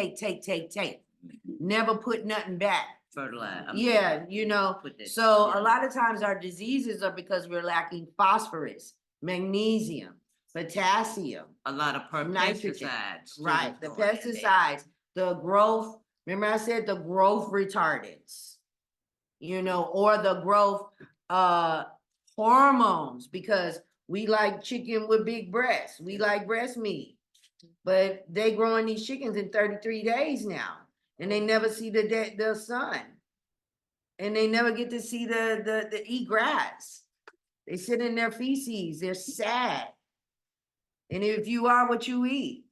Never put nothing back. Fertilizer. Yeah, you know, Put that- so yeah. a lot of times our diseases are because we're lacking phosphorus, magnesium, potassium, A lot of nitrogen. pesticides. too, Right, the going in there. pesticides, the growth, remember I said the growth retardants. You know, or the growth hormones, because we like chicken with big breasts. We like breast meat. But they growing these chickens in 33 days now, and they never see the sun. And they never get to see the eat grass. They sit in their feces, they're sad. And if you are what you eat.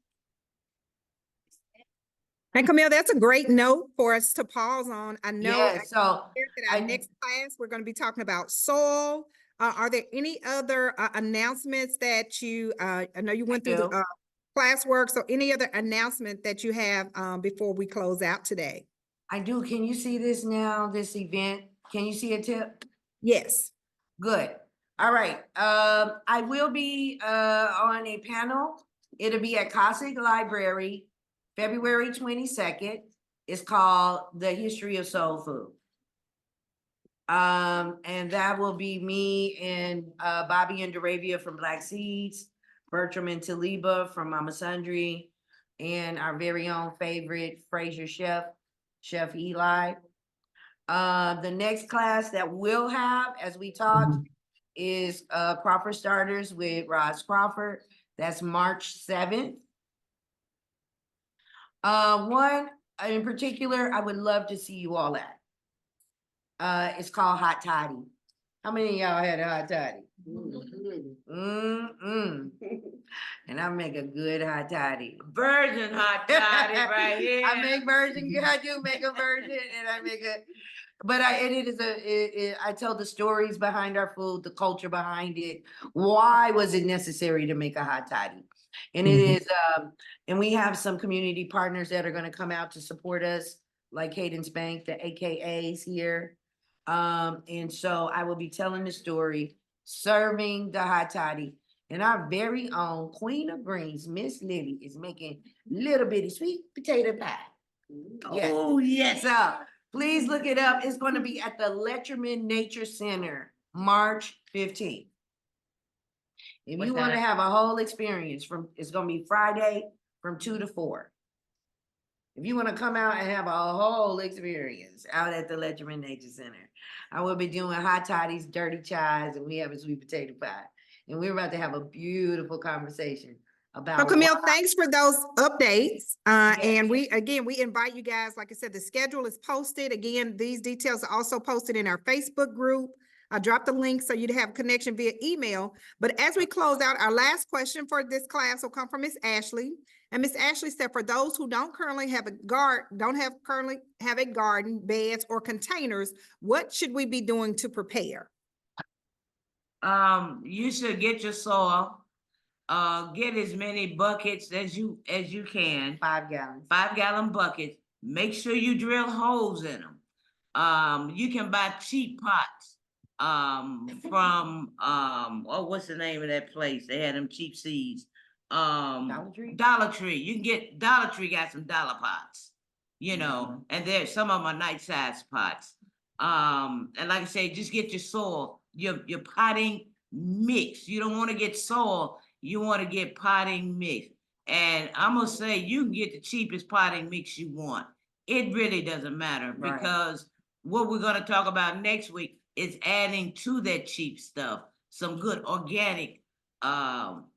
And Camille, that's a great note for us to pause on. I know Yeah, so that our I- next class, we're going to be talking about soil. Are there any other announcements that I know you went through do. the classwork, so any other announcement that you have before we close out today? I do, can you see this now, this event? Can you see it, Tip? Yes. Good. All right. I will be on a panel. It'll be at Cossack Library, February 22nd. It's called The History of Soul Food. And that will be me and Bobby and Deravia from Black Seeds, Bertram and Taliba from Mama Sundry, and our very own favorite Fraser chef, Chef Eli. The next class that we'll have, as we talked, is Crawford Starters with Roz Crawford. That's March 7th. One in particular, I would love to see you all at. It's called hot toddy. How many of y'all had a hot toddy? And I make a good hot toddy. Virgin hot toddy right here. I make virgin, I do make a virgin and I make a, but I tell the stories behind our food, the culture behind it. Why was it necessary to make a hot toddy? And it is, and we have some community partners that are gonna come out to support us, like Cadence Bank, the AKAs here. And so I will be telling the story, serving the hot toddy. And our very own Queen of Greens, Miss Lily, is making little bitty sweet potato pie. Yes. Oh, yes. So please look it up. It's going to be at the Letcherman Nature Center, March 15th. If What you want to time? have a whole experience it's going to be Friday from 2 to 4. If you want to come out and have a whole experience out at the Letcherman Nature Center, I will be doing hot toddies, dirty chives, and we have a sweet potato pie. And we're about to have a beautiful conversation about. So Camille, thanks for those updates. Yes. And we invite you guys, like I said, the schedule is posted. Again, these details are also posted in our Facebook group. I dropped the link so you'd have connection via email. But as we close out, our last question for this class will come from Miss Ashley. And Miss Ashley said, for those who don't currently have a garden, beds, or containers, what should we be doing to prepare? You should get your soil, get as many buckets as you can, 5 gallons. 5-gallon buckets. Make sure you drill holes in them. You can buy cheap pots, from, what's the name of that place? They had them cheap seeds. Dollar Tree? Dollar Tree. You can get, Dollar Tree got some dollar pots, you know, and there's some of them are nice size pots. And like I say, just get your soil, your potting mix. You don't want to get soil, you want to get potting mix. And I'm gonna say you can get the cheapest potting mix you want. It really doesn't matter Right. because what we're gonna talk about next week is adding to that cheap stuff some good organic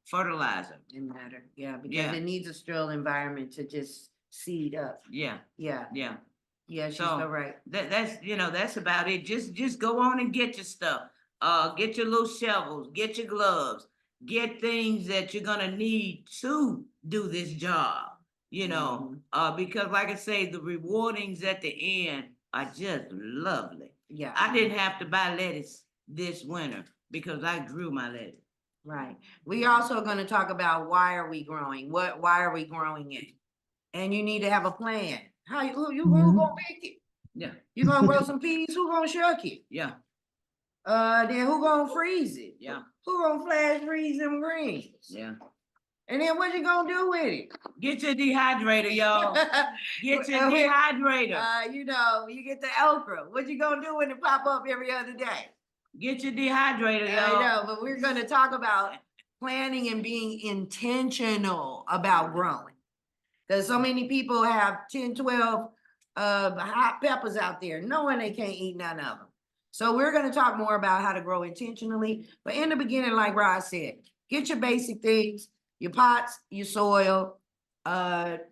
fertilizer. Didn't matter, yeah, because Yeah. it needs a sterile environment to just seed up. Yeah, Yeah, yeah. yeah, she's So- so right. That's about it. Just go on and get your stuff. Get your little shovels, get your gloves, get things that you're gonna need to do this job. You know, because like I say, the rewardings at the end are just lovely. Yeah. I didn't have to buy lettuce this winter because I grew my lettuce. Right. We also gonna talk about why are we growing? Why are we growing it? And you need to have a plan. Who gonna make it? Yeah, You gonna grow some peas? Who gonna shuck it? yeah, Then who gonna freeze it? yeah, Who gonna flash freeze them greens? yeah. And then what you gonna do with it? Get your dehydrator, y'all. Get your dehydrator. You know, you get the okra. What you gonna do when it pop up every other day? Get your dehydrator, I y'all. know, but we're gonna talk about planning and being intentional about growing. Cause so many people have 10, 12 hot peppers out there, knowing they can't eat none of them. So we're gonna talk more about how to grow intentionally, but in the beginning, like Rod said, get your basic things, your pots, your soil,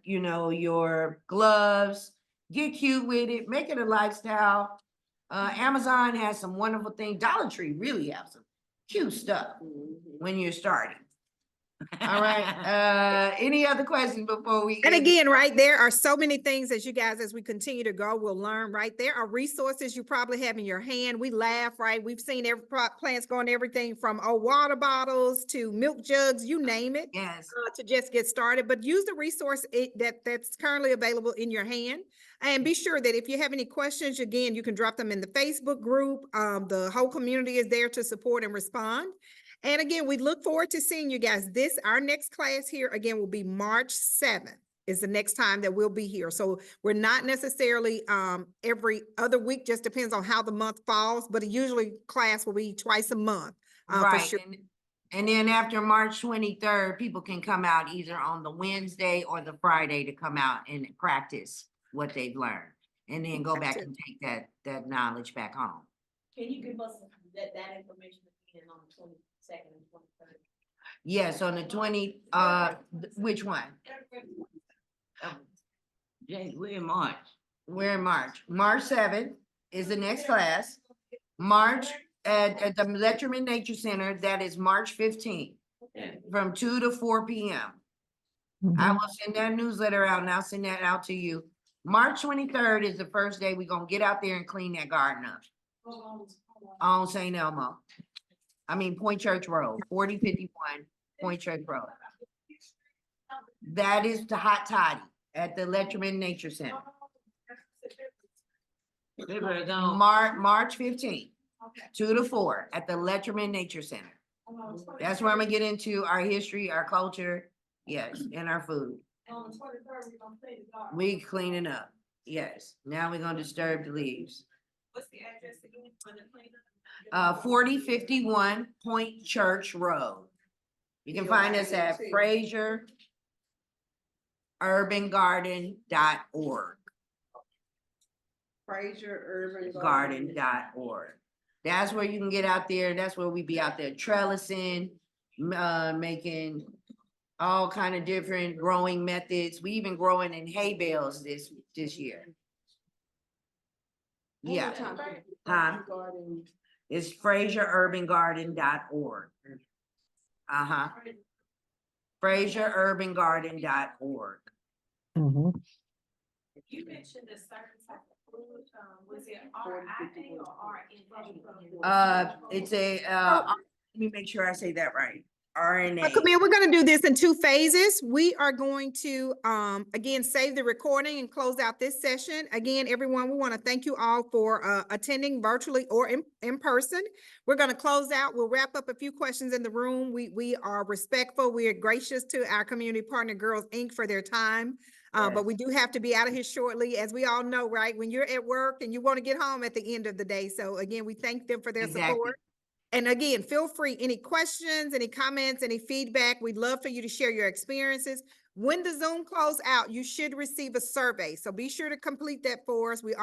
you know, your gloves, get cute with it, make it a lifestyle. Amazon has some wonderful things. Dollar Tree really have some cute stuff when you're starting. All right. Any other questions before we? And end? again, right, there are so many things as you guys, as we continue to go, we'll learn, right? There are resources you probably have in your hand. We laugh, right? We've seen plants going everything from water bottles to milk jugs, you name it. Yes. To just get started, but use the resource that's currently available in your hand. And be sure that if you have any questions, again, you can drop them in the Facebook group. The whole community is there to support and respond. And again, we look forward to seeing you guys. Our next class here again will be March 7th is the next time that we'll be here. So we're not necessarily every other week, just depends on how the month falls, but usually class will be twice a month. For Right. sure. And then after March 23rd, people can come out either on the Wednesday or the Friday to come out and practice what they've learned. And then go back and take that knowledge back home. Can you give us that information again on the 22nd and 23rd? Yes, on the 20, which one? Jay, we're in March. We're in March. March 7th is the next class. March at the Letterman Nature Center, that is March 15th, Yeah. from 2 to 4 p.m. I will send that newsletter out and I'll send that out to you. March 23rd is the first day we're gonna get out there and clean that garden up on St. Elmo. I mean, Point Church Road, 4051 Point Church Road. That is the hot toddy at the Letterman Nature Center. They better go. March 15th, 2 to 4 at the Letterman Nature Center. That's where I'm gonna get into our history, our culture, yes, and our food. On the 23rd, we're gonna clean the garden. We cleaning up, yes. Now we're gonna disturb the leaves. What's the address again for the cleanup? 4051 Point Church Road. You can find us at FrazierUrbanGarden.org. Garden.org. That's where you can get out there. That's where we be out there trellising, making all kind of different growing methods. We even growing in hay bales this year. Yeah. Huh? It's FrazierUrbanGarden.org. Uh-huh. FrazierUrbanGarden.org. You mentioned a certain type of food, was it RIA or RNA? It's let me make sure I say that right. RNA. Camille, we're gonna do this in 2 phases. We are going to, again, save the recording and close out this session. Again, everyone, we want to thank you all for attending virtually or in person. We're gonna close out. We'll wrap up a few questions in the room. We are respectful. We are gracious to our community partner Girls Inc. for their time. But we do have to be out of here shortly, as we all know, right? When you're at work and you want to get home at the end of the day. So again, we thank them for their Exactly. support. And again, feel free, any questions, any comments, any feedback, we'd love for you to share your experiences. When the Zoom close out, you should receive a survey. So be sure to complete that for us. We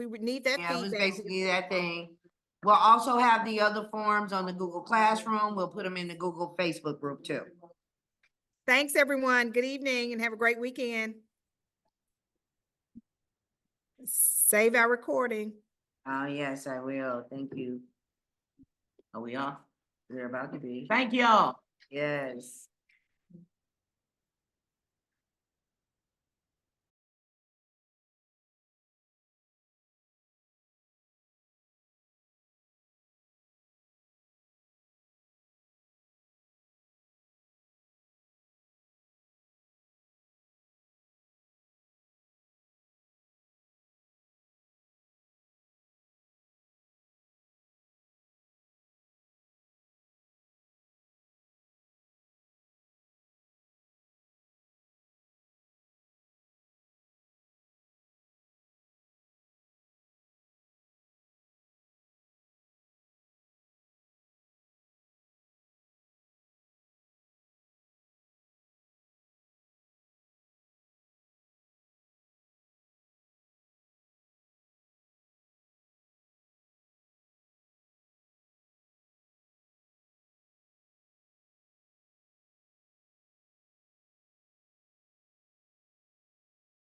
would need that Yeah, it was feedback. basically that thing. We'll also have the other forms on the Google Classroom. We'll put them in the Google Facebook group too. Thanks, everyone. Good evening and have a great weekend. Save our recording. Oh, yes, I will. Thank you. Are we off? We're about to be. Thank y'all. Yes.